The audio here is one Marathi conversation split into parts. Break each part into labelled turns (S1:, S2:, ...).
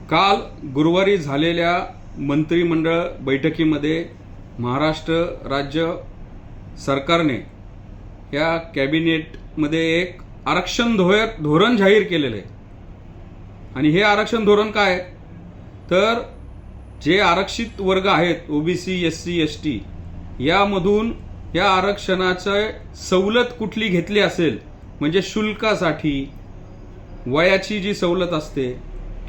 S1: काल गुरुवारी झालेल्या मंत्रिमंडळ बैठकीमध्ये महाराष्ट्र राज्य सरकारने या कॅबिनेटमध्ये एक आरक्षण धोरण जाहीर केलेलं आहे। आणि हे आरक्षण धोरण काय आहे? तर जे आरक्षित वर्ग आहेत ओबीसी, एससी, एसटी यामधून या आरक्षणाचे सवलत कुठली घेतली असेल, म्हणजे शुल्कासाठी, वयाची जी सवलत असते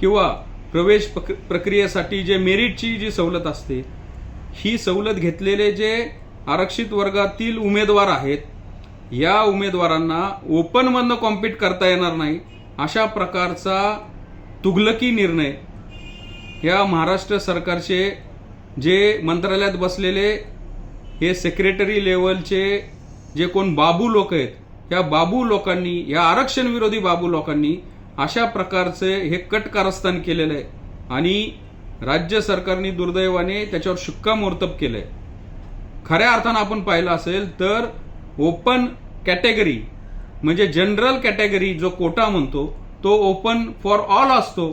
S1: किंवा प्रवेश प्रक्रियेसाठी जे मेरिटची जी सवलत असते, ही सवलत घेतलेले जे आरक्षित वर्गातील उमेदवार आहेत, या उमेदवारांना ओपनमधनं कॉम्पीट करता येणार नाही, अशा प्रकारचा तुघलकी निर्णय या महाराष्ट्र सरकारचे जे मंत्रालयात बसलेले हे सेक्रेटरी लेवलचे जे कोण बाबू लोक आहेत, या बाबू लोकांनी, या आरक्षण विरोधी बाबू लोकांनी अशा प्रकारचे हे कट कारस्थान केलेलं आहे। आणि राज्य सरकारने दुर्दैवाने त्याच्यावर शिक्कामोर्तब केलंय। खऱ्या अर्थानं आपण पाहिलं असेल तर ओपन कॅटेगरी म्हणजे जनरल कॅटेगरी जो कोटा म्हणतो तो ओपन फॉर ऑल असतो,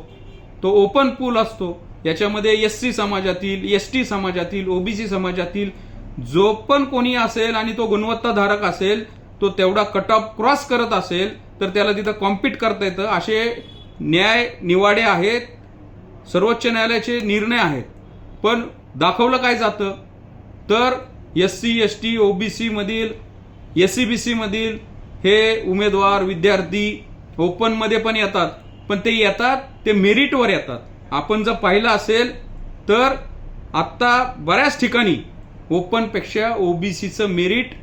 S1: तो ओपन पूल असतो। याच्यामध्ये एससी समाजातील, एसटी समाजातील, ओबीसी समाजातील जो पण कोणी असेल आणि तो गुणवत्ताधारक असेल, तो तेवढा कट ऑफ क्रॉस करत असेल तर त्याला तिथं कॉम्पीट करता येतं, असे न्याय निवाडे आहेत, सर्वोच्च न्यायालयाचे निर्णय आहेत। पण दाखवलं काय जातं तर एससी, एसटी, ओबीसी मधील, एससीबीसी मधील हे उमेदवार, विद्यार्थी ओपनमध्ये पण येतात, पण ते येतात ते मेरिटवर येतात। आपण जर पाहिलं असेल तर आत्ता बऱ्याच ठिकाणी ओपनपेक्षा ओबीसीचं मेरिट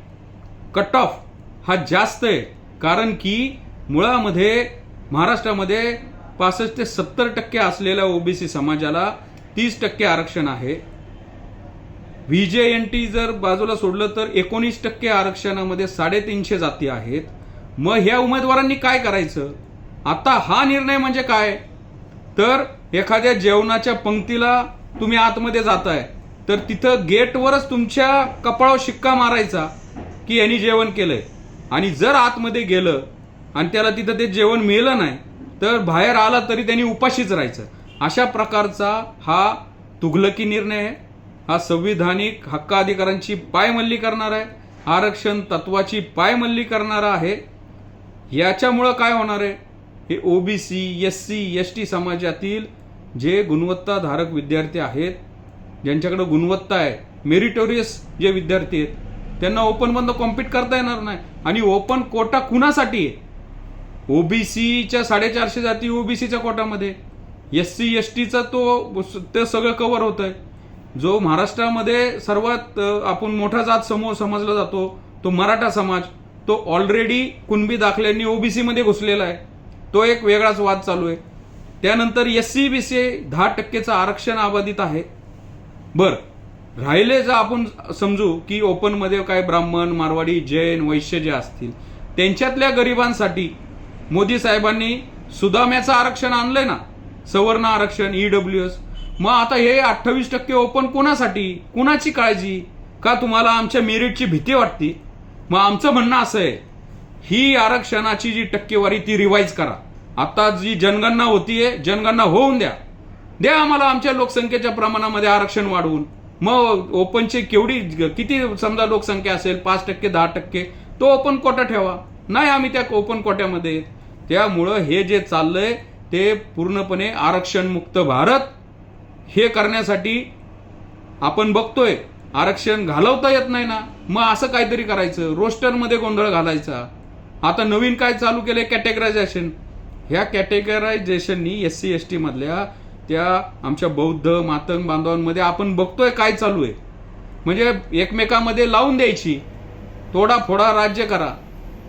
S1: कट ऑफ हा जास्त आहे, कारण की मुळामध्ये महाराष्ट्रामध्ये 65 ते 70% असलेल्या ओबीसी समाजाला 30% आरक्षण आहे। व्हीजेएनटी जर बाजूला सोडलं तर 19% आरक्षणामध्ये 350 जाती आहेत। मग ह्या उमेदवारांनी काय करायचं? आता हा निर्णय म्हणजे काय तर एखाद्या जेवणाच्या पंक्तीला तुम्ही आतमध्ये जाताय तर तिथं गेटवरच तुमच्या कपाळावर शिक्का मारायचा की यांनी जेवण केलंय, आणि जर आतमध्ये गेलं आणि त्याला तिथं ते जेवण मिळालं नाही तर बाहेर आला तरी त्यांनी उपाशीच राहायचं। अशा प्रकारचा हा तुघलकी निर्णय आहे, हा संविधानिक हक्काधिकारांची पायमल्ली करणारा आहे, आरक्षण तत्वाची पायमल्ली करणारा आहे। याच्यामुळं काय होणार आहे? हे ओबीसी, एससी, एसटी समाजातील जे गुणवत्ताधारक विद्यार्थी आहेत, ज्यांच्याकडे गुणवत्ता आहे, मेरिटोरियस जे विद्यार्थी आहेत, त्यांना ओपनमधनं कॉम्पीट करता येणार नाही। आणि ओपन कोटा कुणासाठी आहे? ओबीसीच्या 450 जाती ओबीसीच्या कोटामध्ये, एससी एसटीचा ते सगळं कव्हर होत आहे। जो महाराष्ट्रामध्ये सर्वात आपण मोठा जात समूह समजला जातो तो मराठा समाज, तो ऑलरेडी कुणबी दाखल्यांनी ओबीसी मध्ये घुसलेला आहे, तो एक वेगळाच वाद चालू आहे। त्यानंतर एससी बीसी 10%चं आरक्षण अबाधित आहे। बरं, राहिले जर आपण समजू की ओपन मध्ये काय ब्राह्मण, मारवाडी, जैन, वैश्य जे असतील, त्यांच्यातल्या गरिबांसाठी मोदी साहेबांनी सुदाम्याचं आरक्षण आणलंय ना, सवर्ण आरक्षण, ईडब्ल्यूएस। मग आता हे 28% ओपन कोणासाठी? कुणाची काळजी? का तुम्हाला आमच्या मेरिटची भीती वाटते? मग आमचं म्हणणं असं आहे, ही आरक्षणाची जी टक्केवारी ती रिवाईज करा। आता जी जनगणना होतीये, जनगणना होऊन द्या आम्हाला आमच्या लोकसंख्येच्या प्रमाणामध्ये आरक्षण वाढवून। मग ओपनची किती समजा लोकसंख्या असेल, 5%, 10%, तो ओपन कोटा ठेवा। नाही आम्ही त्या ओपन कोट्यामध्ये। त्यामुळं हे जे चाललंय ते पूर्णपणे आरक्षण मुक्त भारत हे करण्यासाठी आपण बघतोय, आरक्षण घालवता येत नाही ना, मग असं काहीतरी करायचं, रोस्टरमध्ये गोंधळ घालायचा। आता नवीन काय चालू केलंय? कॅटेगरायझेशन। ह्या कॅटेगरायझेशननी एससी एसटी मधल्या त्या आमच्या बौद्ध मातंग बांधवांमध्ये आपण बघतोय काय चालू आहे, म्हणजे एकमेकांमध्ये लावून द्यायची, तोडाफोडा राज्य करा,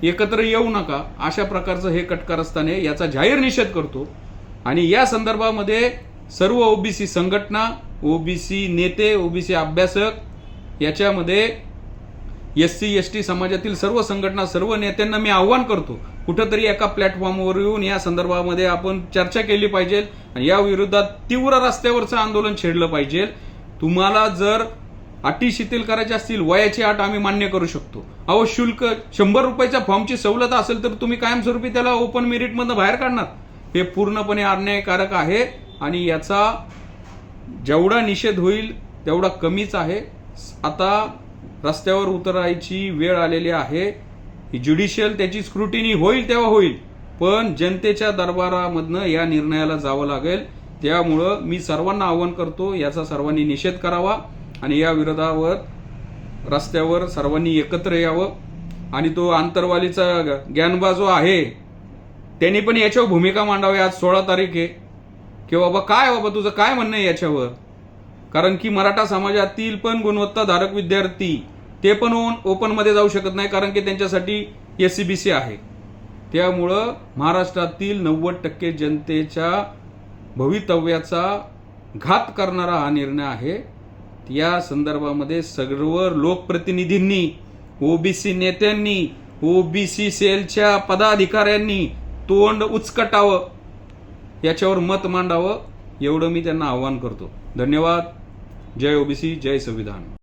S1: एकत्र येऊ नका, अशा प्रकारचं हे कटकारस्थान आहे। याचा जाहीर निषेध करतो। आणि या संदर्भामध्ये सर्व ओबीसी संघटना, ओबीसी नेते, ओबीसी अभ्यासक, याच्यामध्ये एससी एसटी समाजातील सर्व संघटना, सर्व नेत्यांना मी आव्हान करतो, कुठंतरी एका प्लॅटफॉर्मवर येऊन या संदर्भामध्ये आपण चर्चा केली पाहिजे आणि या विरोधात तीव्र रस्त्यावरचं आंदोलन छेडलं पाहिजे। तुम्हाला जर अटी शिथिल करायची असतील, वयाची अट आम्ही मान्य करू शकतो। अहो, शुल्क 100 रुपयाच्या फॉर्मची सवलत असेल तर तुम्ही कायमस्वरूपी त्याला ओपन मेरिटमधनं बाहेर काढणार, हे पूर्णपणे अन्यायकारक आहे। आणि याचा जेवढा निषेध होईल तेवढा कमीच आहे. आता रस्त्यावर उतरायची वेळ आलेली आहे. ज्युडिशियल त्याची स्क्रुटिनी होईल तेव्हा होईल, पण जनतेच्या दरबारामधनं या निर्णयाला जावं लागेल. त्यामुळं मी सर्वांना आवाहन करतो, याचा सर्वांनी निषेध करावा आणि या विरोधावर रस्त्यावर सर्वांनी एकत्र यावं. आणि तो आंतरवालीचा ज्ञानबा जो आहे त्यांनी पण याच्यावर भूमिका मांडावी. आज 16 तारीख आहे की बाबा काय बाबा तुझं काय म्हणणं आहे याच्यावर. कारण की मराठा समाजातील पण गुणवत्ताधारक विद्यार्थी ते पण ओपनमध्ये जाऊ शकत नाही, कारण की त्यांच्यासाठी SCBC आहे. त्यामुळं महाराष्ट्रातील 90% जनतेच्या भवितव्याचा घात करणारा हा निर्णय आहे. या संदर्भामध्ये सर्व लोकप्रतिनिधींनी, OBC नेत्यांनी, OBC सेलच्या पदाधिकाऱ्यांनी तोंड उचकटावं, याच्यावर मत मांडावं, एवढं मी त्यांना आवाहन करतो. धन्यवाद. जय OBC, जय संविधान.